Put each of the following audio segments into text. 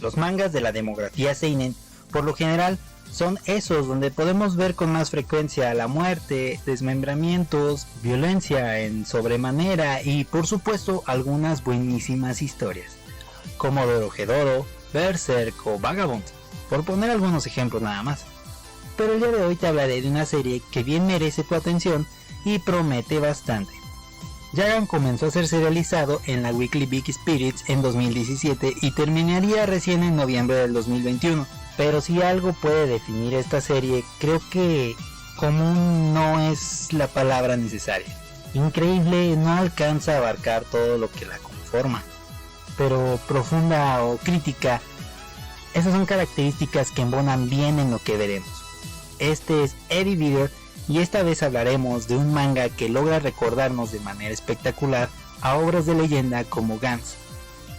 Los mangas de la demografía seinen, por lo general, son esos donde podemos ver con más frecuencia la muerte, desmembramientos, violencia en sobremanera y por supuesto algunas buenísimas historias, como Dorohedoro, Berserk o Vagabond, por poner algunos ejemplos nada más. Pero el día de hoy te hablaré de una serie que bien merece tu atención y promete bastante. Yagan comenzó a ser serializado en la Weekly Big Spirits en 2017 y terminaría recién en noviembre del 2021. Pero si algo puede definir esta serie, creo que común no es la palabra necesaria. Increíble no alcanza a abarcar todo lo que la conforma, pero profunda o crítica, esas son características que embonan bien en lo que veremos. Este es Eddie Vedder y esta vez hablaremos de un manga que logra recordarnos de manera espectacular a obras de leyenda como Gantz.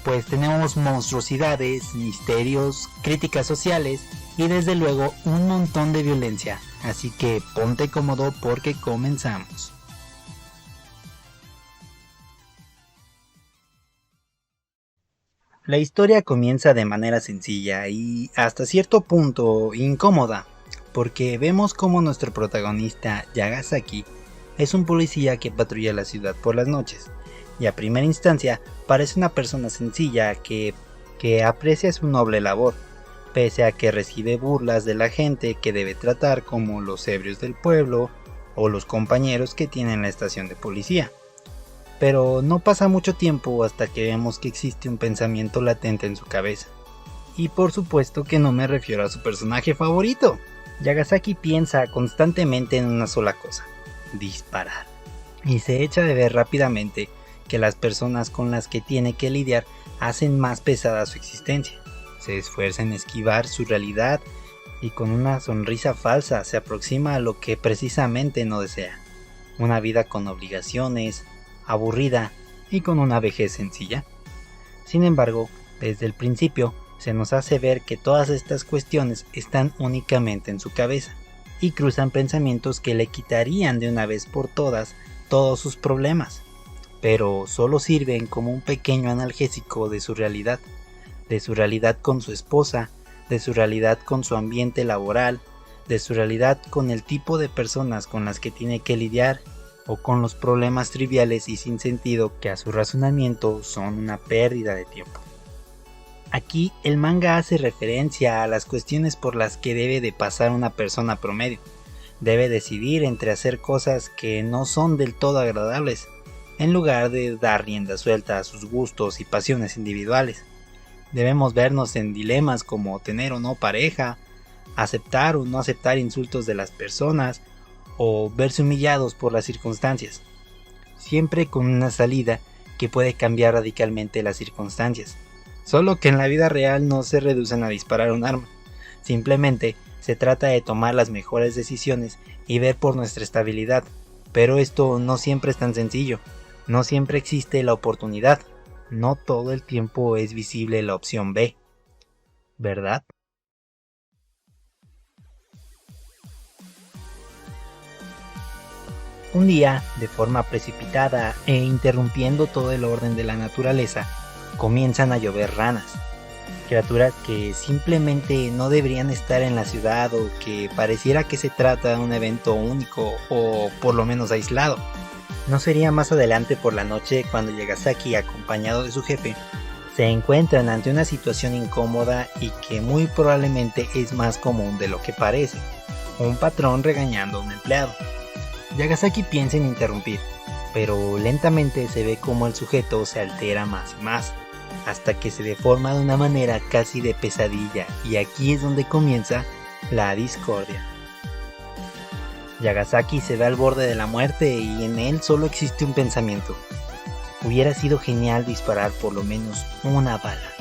Pues tenemos monstruosidades, misterios, críticas sociales y desde luego un montón de violencia, así que ponte cómodo porque comenzamos. La historia comienza de manera sencilla y hasta cierto punto incómoda, porque vemos como nuestro protagonista Yagasaki es un policía que patrulla la ciudad por las noches. Y a primera instancia parece una persona sencilla que aprecia su noble labor, pese a que recibe burlas de la gente que debe tratar como los ebrios del pueblo o los compañeros que tienen la estación de policía. Pero no pasa mucho tiempo hasta que vemos que existe un pensamiento latente en su cabeza. Y por supuesto que no me refiero a su personaje favorito. Yagasaki piensa constantemente en una sola cosa: disparar. Y se echa de ver rápidamente que las personas con las que tiene que lidiar hacen más pesada su existencia. Se esfuerza en esquivar su realidad y con una sonrisa falsa se aproxima a lo que precisamente no desea. Una vida con obligaciones, aburrida y con una vejez sencilla. Sin embargo, desde el principio se nos hace ver que todas estas cuestiones están únicamente en su cabeza y cruzan pensamientos que le quitarían de una vez por todas todos sus problemas, pero solo sirven como un pequeño analgésico de su realidad con su esposa, de su realidad con su ambiente laboral, de su realidad con el tipo de personas con las que tiene que lidiar, o con los problemas triviales y sin sentido que a su razonamiento son una pérdida de tiempo. Aquí el manga hace referencia a las cuestiones por las que debe de pasar una persona promedio. Debe decidir entre hacer cosas que no son del todo agradables, en lugar de dar rienda suelta a sus gustos y pasiones individuales. Debemos vernos en dilemas como tener o no pareja, aceptar o no aceptar insultos de las personas, o verse humillados por las circunstancias, siempre con una salida que puede cambiar radicalmente las circunstancias. Solo que en la vida real no se reducen a disparar un arma, simplemente se trata de tomar las mejores decisiones y ver por nuestra estabilidad, pero esto no siempre es tan sencillo, no siempre existe la oportunidad, no todo el tiempo es visible la opción B, ¿verdad? Un día, de forma precipitada e interrumpiendo todo el orden de la naturaleza, comienzan a llover ranas, criaturas que simplemente no deberían estar en la ciudad o que pareciera que se trata de un evento único o por lo menos aislado. No sería más adelante por la noche cuando Yagasaki, acompañado de su jefe, se encuentran ante una situación incómoda y que muy probablemente es más común de lo que parece: un patrón regañando a un empleado. Yagasaki piensa en interrumpir, pero lentamente se ve como el sujeto se altera más y más, hasta que se deforma de una manera casi de pesadilla, y aquí es donde comienza la discordia. Yagasaki se ve al borde de la muerte y en él solo existe un pensamiento: hubiera sido genial disparar por lo menos una bala.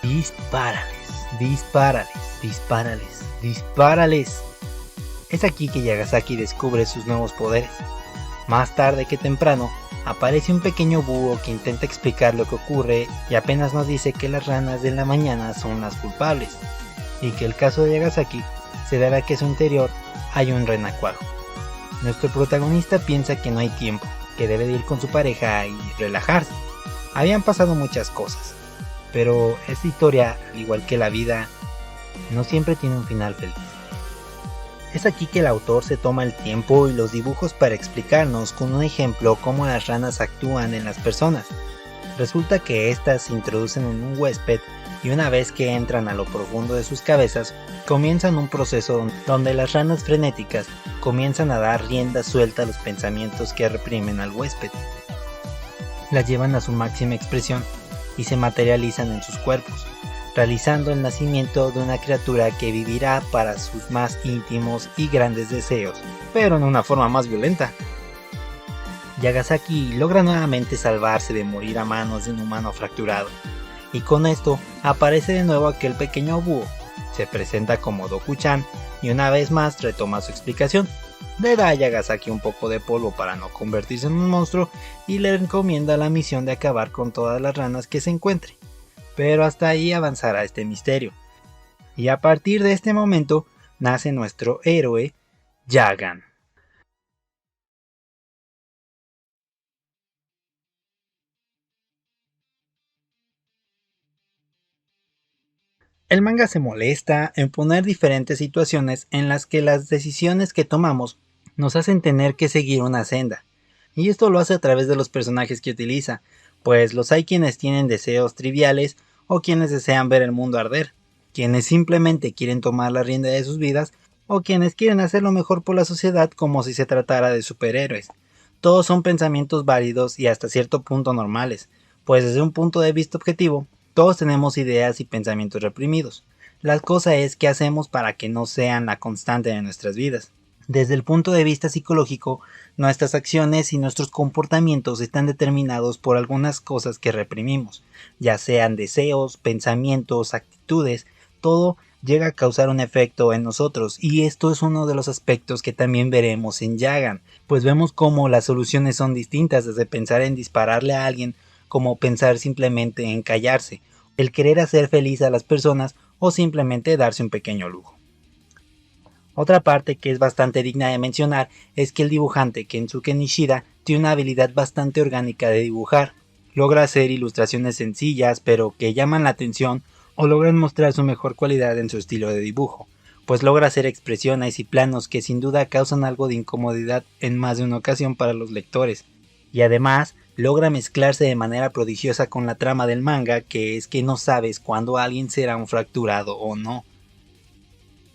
Dispárales, dispárales, dispárales, dispárales. Es aquí que Yagasaki descubre sus nuevos poderes. Más tarde que temprano, aparece un pequeño búho que intenta explicar lo que ocurre y apenas nos dice que las ranas de la mañana son las culpables, y que el caso de Yagasaki se debe a que en su interior hay un renacuajo. Nuestro protagonista piensa que no hay tiempo, que debe de ir con su pareja y relajarse. Habían pasado muchas cosas. pero esta historia, al igual que la vida, no siempre tiene un final feliz. Es aquí que el autor se toma el tiempo y los dibujos para explicarnos con un ejemplo cómo las ranas actúan en las personas. Resulta que éstas se introducen en un huésped y una vez que entran a lo profundo de sus cabezas, comienzan un proceso donde las ranas frenéticas comienzan a dar rienda suelta a los pensamientos que reprimen al huésped. Las llevan a su máxima expresión y se materializan en sus cuerpos, realizando el nacimiento de una criatura que vivirá para sus más íntimos y grandes deseos, pero en una forma más violenta. Yagasaki logra nuevamente salvarse de morir a manos de un humano fracturado, y con esto aparece de nuevo aquel pequeño búho, se presenta como Doku-chan y una vez más retoma su explicación. Le da a Yagasaki un poco de polvo para no convertirse en un monstruo y le encomienda la misión de acabar con todas las ranas que se encuentre. Pero hasta ahí avanzará este misterio. Y a partir de este momento nace nuestro héroe, Yagan. El manga se molesta en poner diferentes situaciones en las que las decisiones que tomamos nos hacen tener que seguir una senda. Y esto lo hace a través de los personajes que utiliza, pues los hay quienes tienen deseos triviales o quienes desean ver el mundo arder, quienes simplemente quieren tomar la rienda de sus vidas o quienes quieren hacer lo mejor por la sociedad como si se tratara de superhéroes. Todos son pensamientos válidos y hasta cierto punto normales, pues desde un punto de vista objetivo, todos tenemos ideas y pensamientos reprimidos. La cosa es qué hacemos para que no sean la constante de nuestras vidas. Desde el punto de vista psicológico, nuestras acciones y nuestros comportamientos están determinados por algunas cosas que reprimimos, ya sean deseos, pensamientos, actitudes, todo llega a causar un efecto en nosotros y esto es uno de los aspectos que también veremos en Yagan, pues vemos cómo las soluciones son distintas desde pensar en dispararle a alguien como pensar simplemente en callarse, el querer hacer feliz a las personas o simplemente darse un pequeño lujo. Otra parte que es bastante digna de mencionar es que el dibujante Kensuke Nishida tiene una habilidad bastante orgánica de dibujar. Logra hacer ilustraciones sencillas pero que llaman la atención o logran mostrar su mejor cualidad en su estilo de dibujo, pues logra hacer expresiones y planos que sin duda causan algo de incomodidad en más de una ocasión para los lectores. Y además logra mezclarse de manera prodigiosa con la trama del manga, que es que no sabes cuándo alguien será un fracturado o no.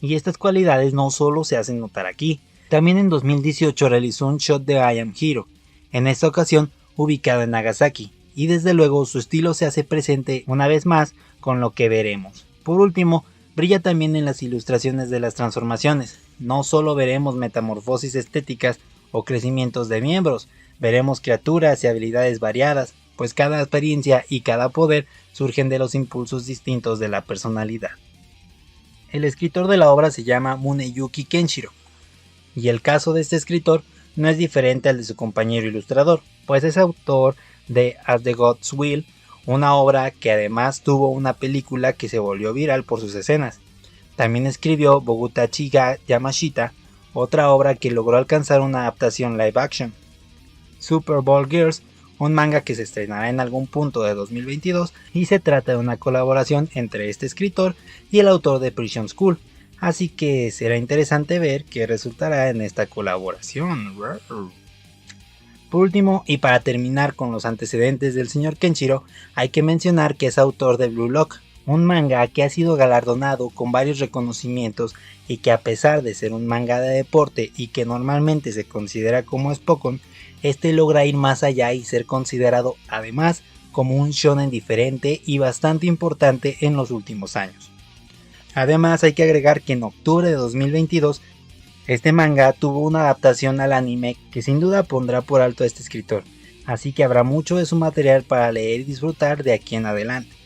Y estas cualidades no solo se hacen notar aquí, también en 2018 realizó un shot de I Am Hero, en esta ocasión ubicado en Nagasaki, y desde luego su estilo se hace presente una vez más con lo que veremos. Por último, brilla también en las ilustraciones de las transformaciones, no solo veremos metamorfosis estéticas o crecimientos de miembros, veremos criaturas y habilidades variadas, pues cada experiencia y cada poder surgen de los impulsos distintos de la personalidad. El escritor de la obra se llama Muneyuki Kenshiro, y el caso de este escritor no es diferente al de su compañero ilustrador, pues es autor de As the Gods Will, una obra que además tuvo una película que se volvió viral por sus escenas. También escribió Bogutachi ga Yamashita, otra obra que logró alcanzar una adaptación live action. Super Bowl Girls, un manga que se estrenará en algún punto de 2022 y se trata de una colaboración entre este escritor y el autor de Prison School, así que será interesante ver qué resultará en esta colaboración. Por último, y para terminar con los antecedentes del señor Kenshiro, hay que mencionar que es autor de Blue Lock, un manga que ha sido galardonado con varios reconocimientos y que a pesar de ser un manga de deporte y que normalmente se considera como Spokon, este logra ir más allá y ser considerado además como un shonen diferente y bastante importante en los últimos años. Además hay que agregar que en octubre de 2022 este manga tuvo una adaptación al anime que sin duda pondrá por alto a este escritor, así que habrá mucho de su material para leer y disfrutar de aquí en adelante.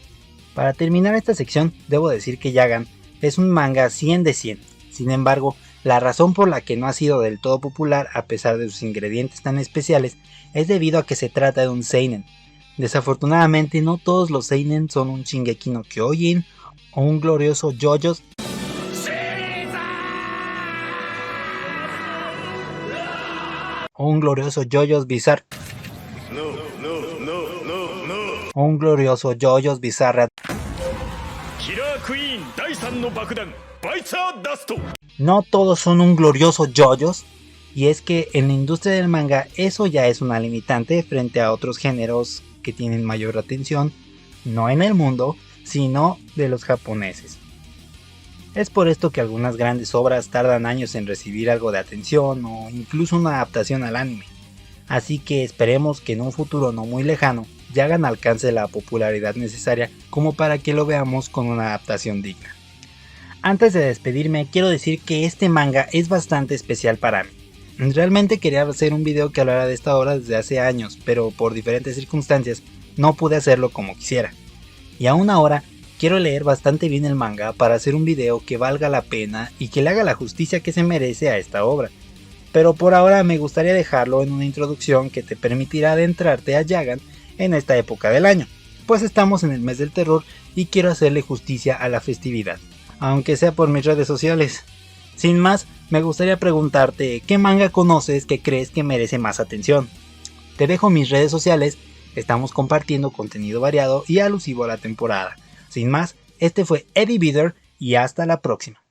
Para terminar esta sección debo decir que Yagan es un manga 100 de 100, sin embargo la razón por la que no ha sido del todo popular a pesar de sus ingredientes tan especiales es debido a que se trata de un seinen. Desafortunadamente no todos los seinen son un Shingeki no Kyojin o un glorioso JoJo's o un glorioso JoJo's Bizarre. un glorioso JoJo's Bizarre. No todos son un glorioso JoJo's, y es que en la industria del manga eso ya es una limitante frente a otros géneros que tienen mayor atención, no en el mundo, sino de los japoneses. Es por esto que algunas grandes obras tardan años en recibir algo de atención o incluso una adaptación al anime. Así que esperemos que en un futuro no muy lejano Yagan alcance la popularidad necesaria como para que lo veamos con una adaptación digna. Antes de despedirme quiero decir que este manga es bastante especial para mí. Realmente quería hacer un video que hablara de esta obra desde hace años, pero por diferentes circunstancias no pude hacerlo como quisiera. Y aún ahora quiero leer bastante bien el manga para hacer un video que valga la pena y que le haga la justicia que se merece a esta obra. Pero por ahora me gustaría dejarlo en una introducción que te permitirá adentrarte a Yagan en esta época del año, pues estamos en el mes del terror y quiero hacerle justicia a la festividad, aunque sea por mis redes sociales. Sin más, me gustaría preguntarte qué manga conoces que crees que merece más atención. Te dejo mis redes sociales, estamos compartiendo contenido variado y alusivo a la temporada. Sin más, este fue Eddie Bieder y hasta la próxima.